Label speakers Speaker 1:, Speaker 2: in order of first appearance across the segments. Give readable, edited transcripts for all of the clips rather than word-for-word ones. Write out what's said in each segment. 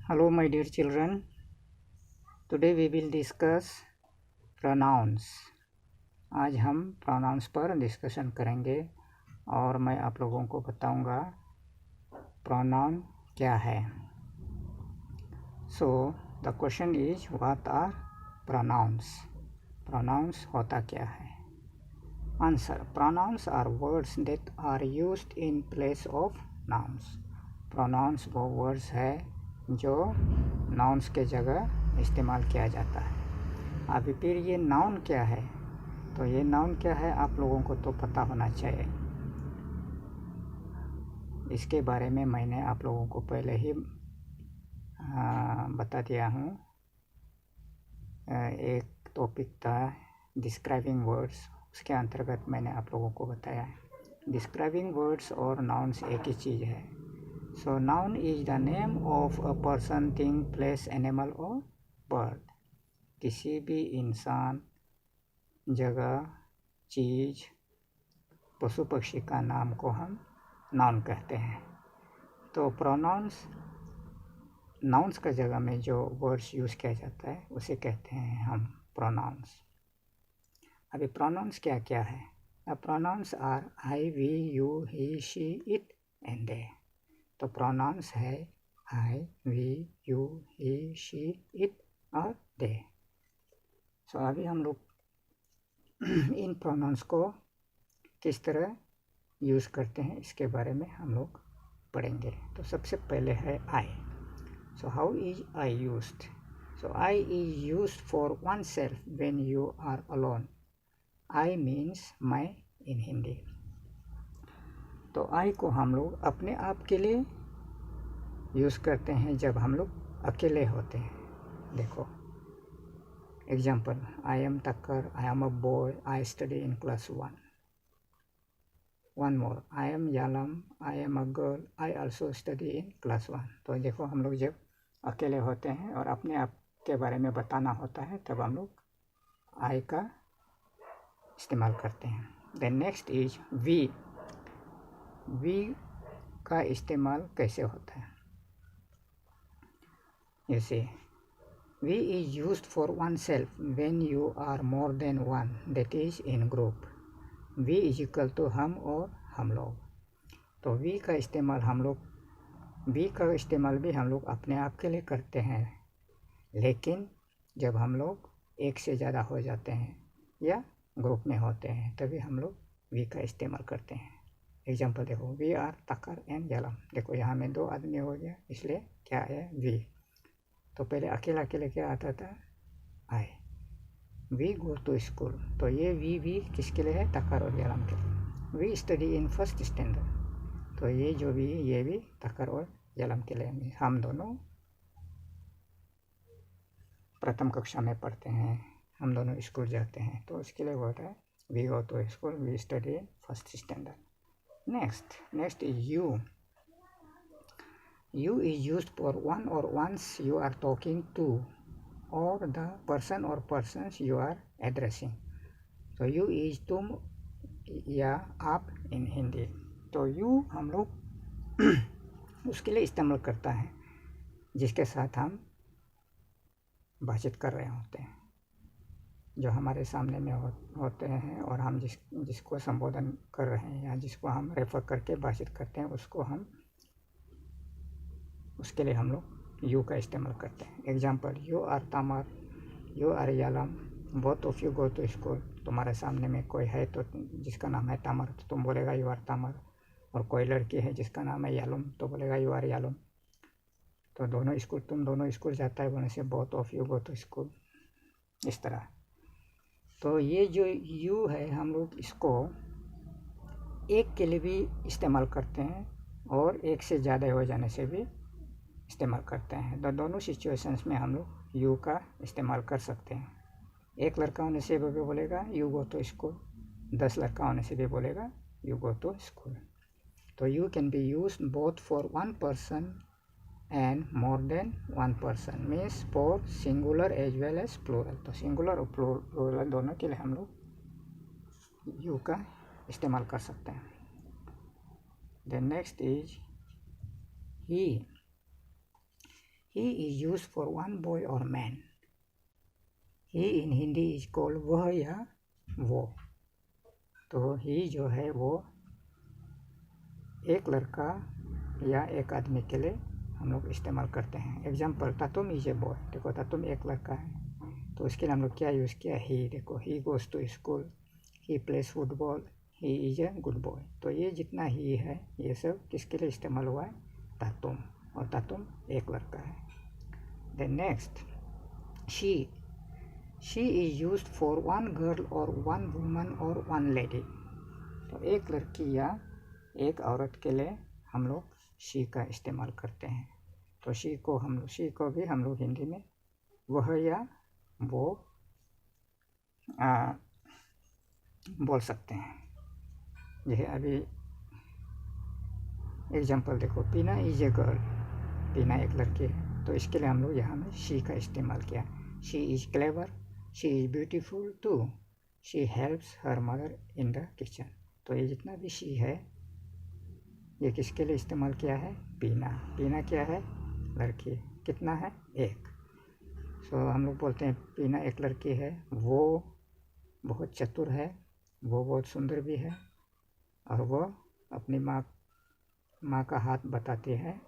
Speaker 1: Hello my dear children, today we will discuss pronouns। आज हम pronouns पर discussion करेंगे और मैं आप लोगों को बताऊंगा pronoun क्या है। So the question is what are pronouns? Pronouns होता क्या है? Answer: pronouns are words that are used in place of nouns। Pronouns वो words है जो nouns के जगह इस्तेमाल किया जाता है। अभी फिर ये नाउन क्या है, तो ये नाउन क्या है आप लोगों को तो पता होना चाहिए। इसके बारे में मैंने आप लोगों को पहले ही बता दिया हूँ। एक टॉपिक था डिस्क्राइबिंग वर्ड्स, उसके अंतर्गत मैंने आप लोगों को बताया है। डिस्क्राइबिंग वर्ड्स और नाउन्स एक ही चीज़ है। So noun is the name of a person, thing, place, animal और बर्ड। किसी भी इंसान, जगह, चीज़, पशु पक्षी का नाम को हम नाउन कहते हैं। तो प्रोनाउंस, नाउन्स का जगह में जो वर्ड्स यूज़ किया जाता है उसे कहते हैं हम प्रोनाउंस। अभी प्रोनाउंस क्या क्या है? Pronouns are I, we, you, he, she, it and they. तो प्रोनाउंस है I, we, you, he, she, it और दे। सो अभी हम लोग इन प्रोनाउंस को किस तरह यूज़ करते हैं इसके बारे में हम लोग पढ़ेंगे। तो सबसे पहले है I. So how is I used? So I is used for oneself when you are alone. I means मैं इन हिंदी। तो आई को हम लोग अपने आप के लिए यूज़ करते हैं जब हम लोग अकेले होते हैं। देखो एग्जाम्पल, आई एम तक्कर, I am a boy, I study in class 1। One more, I am Yalam, I am a girl, I also study in class 1। तो देखो हम लोग जब अकेले होते हैं और अपने आप के बारे में बताना होता है तब हम लोग आई का इस्तेमाल करते हैं। Then next is we. We का इस्तेमाल कैसे होता है? जैसे we is used for oneself when you are more than one, that is in group. We is equal to हम और हम लोग। तो वी का इस्तेमाल भी हम लोग अपने आप के लिए करते हैं, लेकिन जब हम लोग एक से ज़्यादा हो जाते हैं या ग्रुप में होते हैं तभी हम लोग वी का इस्तेमाल करते हैं। एग्जाम्पल देखो, वी आर तक्कर एंड यालम। देखो यहाँ में 2 आदमी हो गया, इसलिए क्या है? वी। तो पहले अकेला अकेले क्या आता था? I. We go to school. तो ये वी किसके लिए है? तक्कर और यालम के लिए। We study in first standard. तो ये जो वी, ये भी तक्कर और यालम के लिए। हम दोनों प्रथम कक्षा में पढ़ते हैं, हम दोनों स्कूल जाते हैं, तो उसके लिए होता है we go to school, we study in first standard. Next is you. You is used for one or ones you are talking to or the person or persons you are addressing। तो you is तुम या आप इन हिंदी। तो you हम लोग उसके लिए इस्तेमाल करता है जिसके साथ हम बातचीत कर रहे होते हैं, जो हमारे सामने में होते हैं और हम जिसको संबोधन कर रहे हैं या जिसको हम रेफर करके बातचीत करते हैं उसके लिए हम लोग यू का इस्तेमाल करते हैं। Example, you are Tamar, you are Yalam, both of you go to school. तुम्हारे सामने में कोई है तो जिसका नाम है तमर तो तुम बोलेगा यू आर तमर, और कोई लड़की है जिसका नाम है यालम तो बोलेगा यू आर यालम। तो तुम दोनों स्कूल जाता है बोलने से both of you go to school, इस तरह। तो ये जो यू है हम लोग इसको एक के लिए भी इस्तेमाल करते हैं और एक से ज़्यादा हो जाने से भी इस्तेमाल करते हैं। तो दोनों सिचुएशंस में हम लोग यू का इस्तेमाल कर सकते हैं। एक लड़का होने से भी बोलेगा यू गो टू स्कूल, 10 लड़का होने से भी बोलेगा यू गो टू स्कूल। तो you can be used both for one person and more than one person, means for singular as well as plural. तो सिंगुलर और प्लूरल दोनों के लिए हम लोग यू का इस्तेमाल कर सकते हैं। Then next is he. He is use for one boy और man. He in Hindi is called वह या वो। तो ही जो है वो एक लड़का या एक आदमी के लिए हम लोग इस्तेमाल करते हैं। Example, Tatum is a boy. देखो तातुम एक लड़का है तो उसके लिए हम लोग क्या यूज़ किया, ही। देखो, he goes to school, he plays football, he is a good boy. तो ये जितना ही है ये सब किसके लिए इस्तेमाल हुआ है, तातुम। और तातुम एक लड़का है। Then next, she is use for one girl और वन वुमन और वन लेडी। तो एक लड़की या एक औरत के लिए हम लोग शी का इस्तेमाल करते हैं। तो शी को भी हम लोग हिंदी में वह या वो बोल सकते हैं। जैसे अभी एग्जाम्पल देखो, पीना इज ए गर्ल। पीना एक लड़की है तो इसके लिए हम लोग यहाँ में शी का इस्तेमाल किया। She is clever, she is beautiful too, she helps her mother in the kitchen. तो ये जितना भी शी है ये किसके लिए इस्तेमाल किया है, पीना। पीना क्या है, लड़की। कितना है, एक। सो हम लोग बोलते हैं पीना एक लड़की है, वो बहुत चतुर है, वो बहुत सुंदर भी है, और वो अपनी माँ का हाथ बताती है,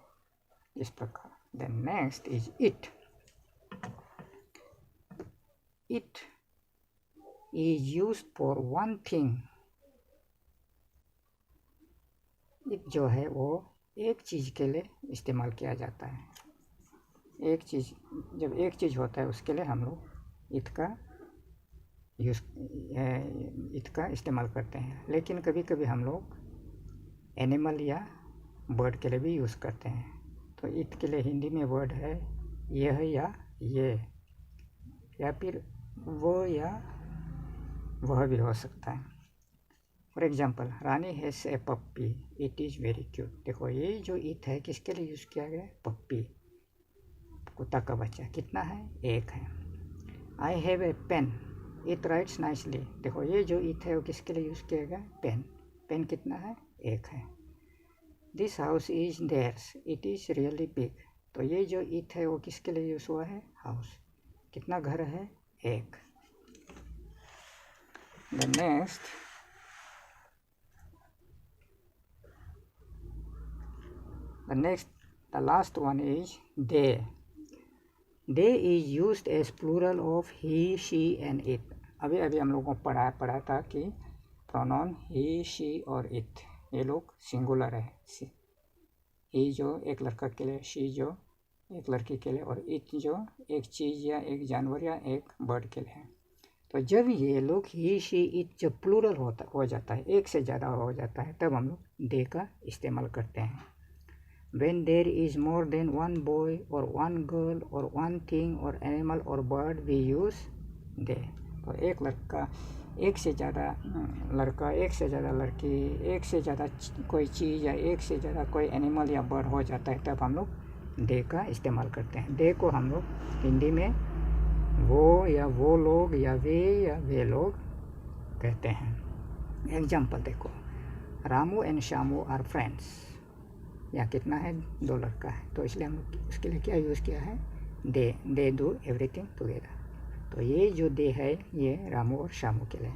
Speaker 1: इस प्रकार। Then next is it. It is used for one thing. It जो है वो एक चीज़ के लिए इस्तेमाल किया जाता है। एक चीज़, जब एक चीज़ होता है उसके लिए हम लोग इट का इस्तेमाल करते हैं। लेकिन कभी कभी हम लोग एनिमल या बर्ड के लिए भी यूज़ करते हैं। तो इट के लिए हिंदी में वर्ड है यह या ये, या फिर वो या वह भी हो सकता है। For example, Rani has a puppy, it is very cute. देखो ये जो इट है किसके लिए यूज़ किया गया, पप्पी, कुत्ता का बच्चा। कितना है, एक है। I have a pen, it writes nicely. देखो ये जो इट है वो किसके लिए यूज़ किया गया, पेन। पेन कितना है, एक है। This house is theirs, it is really big. तो ये जो इट है वो किसके लिए यूज़ हुआ है, हाउस। कितना घर है, एक। The next, the last one is they. They is used as plural of he, she and it. अभी हम लोगों को पढ़ा था कि प्रोनाउन ही, शी और इट ये लोग सिंगुलर है। ही जो एक लड़का के लिए, शी जो एक लड़की के लिए, और इट जो एक चीज़ या एक जानवर या एक बर्ड के लिए है। तो जब ये लोग ही, शी, इट जब प्लूरल हो जाता है, एक से ज़्यादा हो जाता है, तब हम लोग दे का इस्तेमाल करते हैं। When there is more than one boy or one girl or one thing or animal or bird, we use they. तो एक लड़का, एक से ज़्यादा लड़का, एक से ज़्यादा लड़की, एक से ज़्यादा कोई चीज़ या एक से ज़्यादा कोई एनिमल या बर्ड हो जाता है, तब हम लोग दे का इस्तेमाल करते हैं। दे को हम लोग हिंदी में वो या वो लोग या वे लोग कहते हैं। एग्जाम्पल देखो, Ramu and Shyamu are friends. या कितना है, दो लड़का है, तो इसलिए हम उसके लिए क्या यूज़ किया है, दे डू एवरीथिंग टुगेदर। तो ये जो दे है ये रामू और श्यामू के लिए।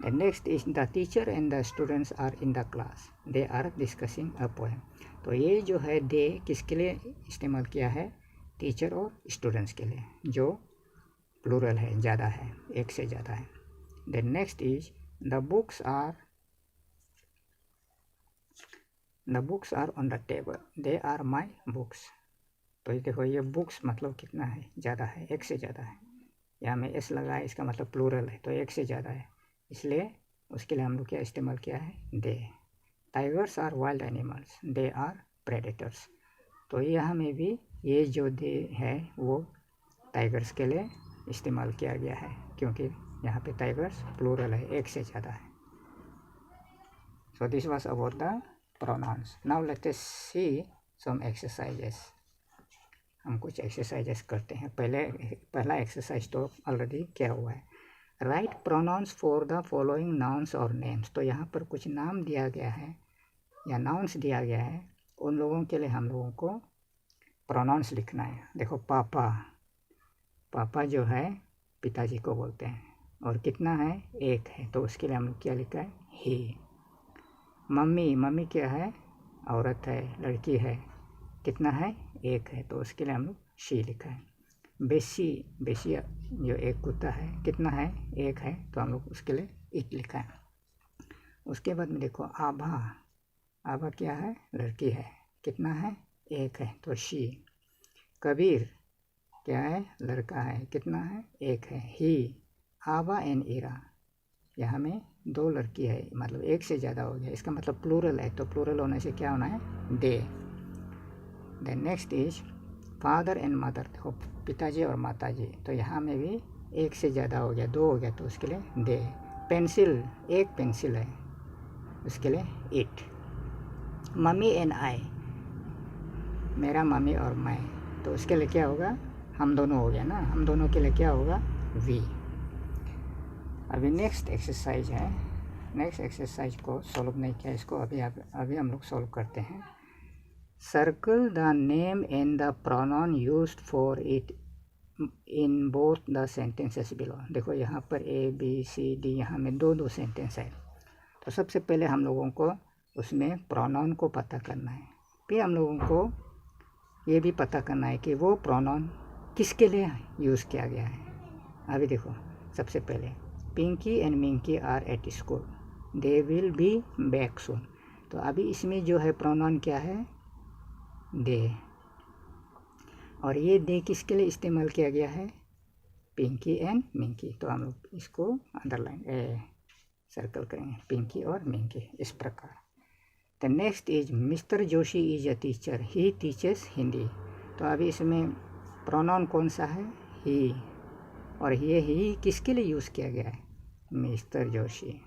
Speaker 1: The next is the teacher and the students are in the class, they are discussing a poem. तो ये जो है दे किसके लिए इस्तेमाल किया है, टीचर और स्टूडेंट्स के लिए, जो प्लूरल है, ज़्यादा है, एक से ज़्यादा है। The next is the books are on the table, they are my books. तो ये देखो ये बुक्स मतलब कितना है, ज़्यादा है, एक से ज़्यादा है। यहाँ में एस लगा है, इसका मतलब प्लूरल है, तो एक से ज़्यादा है, इसलिए उसके लिए हम लोग क्या इस्तेमाल किया है, they. Tigers are wild animals, they are predators. तो यहाँ में भी ये जो दे है वो टाइगर्स के लिए इस्तेमाल किया गया है, क्योंकि यहाँ पे टाइगर्स प्लूरल है, एक से ज़्यादा है। So this was about the pronouns. Now let us see some exercises. हम कुछ एक्सरसाइजेस करते हैं। पहला एक्सरसाइज तो ऑलरेडी किया हुआ है। Write pronouns for the following nouns और नेम्स। तो यहाँ पर कुछ नाम दिया गया है या नाउन्स दिया गया है, उन लोगों के लिए हम लोगों को प्रोनाउंस लिखना है। देखो पापा, पापा जो है पिताजी को बोलते हैं, और कितना है, एक है, तो उसके लिए हम लोग क्या लिखा है, ही। मम्मी, मम्मी क्या है, औरत है, लड़की है, कितना है, एक है, तो उसके लिए हम लोग शी लिखा है। बेसी, बेसी जो एक कुत्ता है, कितना है, एक है, तो हम लोग उसके लिए इट लिखा है। उसके बाद में देखो आभा, आभा क्या है, लड़की है, कितना है, एक है, तो शी। कबीर क्या है, लड़का है, कितना है, एक है, ही। आभा एंड इरा, यहाँ में दो लड़की है, मतलब एक से ज़्यादा हो गया, इसका मतलब प्लूरल है, तो प्लूरल होने से क्या होना है, they. Then next is father and mother, देखो पिताजी और माताजी, तो यहाँ में भी एक से ज़्यादा हो गया, दो हो गया, तो उसके लिए दे। पेंसिल, एक पेंसिल है, उसके लिए इट। मम्मी एंड आई, मेरा मम्मी और मैं, तो उसके लिए क्या होगा, हम दोनों हो गया ना, हम दोनों के लिए क्या होगा, वी। अभी नेक्स्ट एक्सरसाइज है, नेक्स्ट एक्सरसाइज को सॉल्व नहीं किया, इसको अभी हम लोग सॉल्व करते हैं। Circle the name and the pronoun used for it in both the sentences below. देखो यहाँ पर ए बी सी डी, यहाँ में दो दो सेंटेंस है, तो सबसे पहले हम लोगों को उसमें प्रोनाउन को पता करना है, फिर हम लोगों को ये भी पता करना है कि वो प्रोनाउन किसके लिए यूज़ किया गया है। अभी देखो सबसे पहले Pinky and Minky are at school, they will be back soon, तो अभी इसमें जो है प्रोनाउन क्या है, दे, और ये दे किसके लिए इस्तेमाल किया गया है, पिंकी एंड मिंकी, तो हम लोग इसको अंडरलाइन सर्कल करेंगे, पिंकी और मिंकी, इस प्रकार। The next is mister Joshi is a teacher, he teachers Hindi, तो अभी इसमें प्रोनाउन कौन सा है, ही, और ये ही किसके लिए यूज़ किया गया है, मिस्टर जोशी,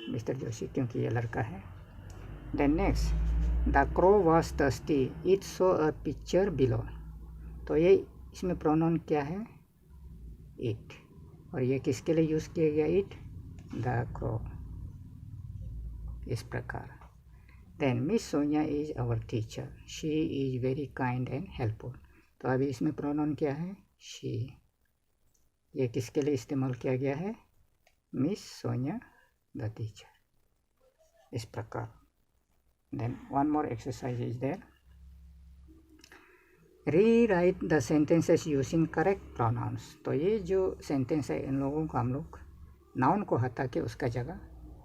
Speaker 1: मिस्टर जोशी क्योंकि ये लड़का है। Then next, the crow was thirsty, it saw a picture below, तो ये इसमें प्रोनाउन क्या है, इट, और ये किसके लिए यूज़ किया गया, इट, द क्रो, इस प्रकार। Then miss Sonia is our teacher, she is very kind and helpful, तो अभी इसमें प्रोनाउन क्या है, शी, ये किसके लिए इस्तेमाल किया गया है, मिस सोनिया द टीचर, इस प्रकार। Then one more exercise is there, rewrite the sentences using correct pronouns, तो ये जो सेंटेंस है इन लोगों को हम लोग नाउन को हटा के उसका जगह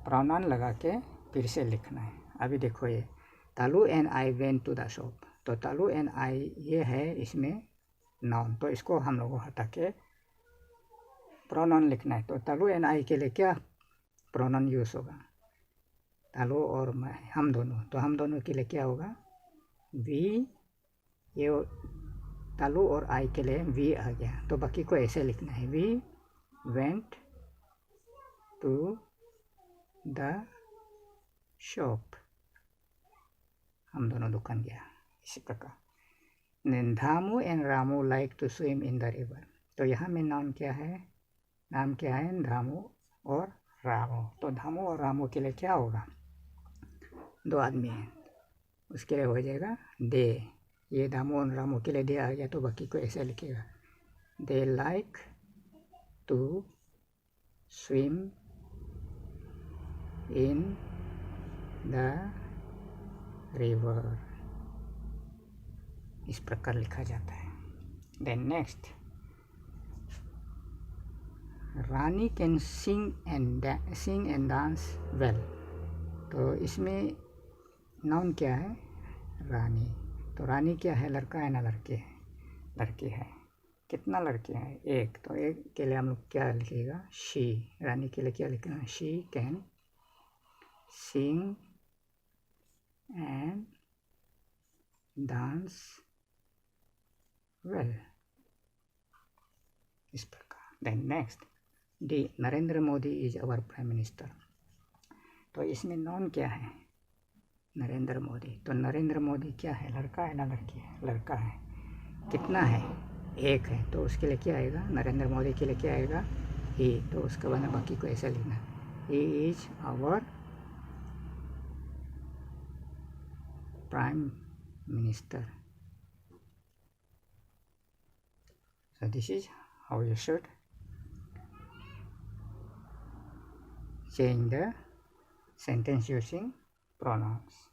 Speaker 1: प्रोनाउन लगा के फिर से लिखना है। अभी देखो ये Talu and I went to the shop, तो तालू एंड आई ये है इसमें नाउन, तो इसको हम लोग को हटा के प्रोनाउन लिखना है। तो तालू एंड आई के लिए क्या प्रोनाउन यूज़ होगा, तालू और मैं, हम दोनों, तो हम दोनों के लिए क्या होगा, वी, ये तालू और आई के लिए वी आ गया, तो बाकी को ऐसे लिखना है, we went to the shop, हम दोनों दुकान गया, इसी प्रकार। Then Dhamu and Ramu like to swim in the river, तो यहाँ में नाम क्या है, नाम क्या है, धामू और रामू, तो धामू और रामू के लिए क्या होगा, दो आदमी हैं, उसके लिए हो जाएगा दे, ये धामू और रामू के लिए दे आ गया, तो बाकी को ऐसे लिखेगा, they like to swim in the river, इस प्रकार लिखा जाता है। Then next, Rani can sing and dance well, तो इसमें नाउन क्या है, रानी, तो रानी क्या है, लड़का है ना लड़की है, लड़की है, कितना लड़के हैं, एक, तो एक के लिए हम लोग क्या लिखेगा, शी, रानी के लिए क्या लिखना है, she can sing and dance well, इस प्रकार। देन नेक्स्ट, डी, Narendra Modi is our prime minister, तो इसमें नाउन क्या है, नरेंद्र मोदी, तो नरेंद्र मोदी क्या है, लड़का है ना लड़की है, लड़का है, कितना है, एक है, तो उसके लिए क्या आएगा, नरेंद्र मोदी के लिए क्या आएगा, ही, तो उसके बाद बाकी को ऐसा लिखना, he is our prime minister, So this is how you should change the sentence using pronouns.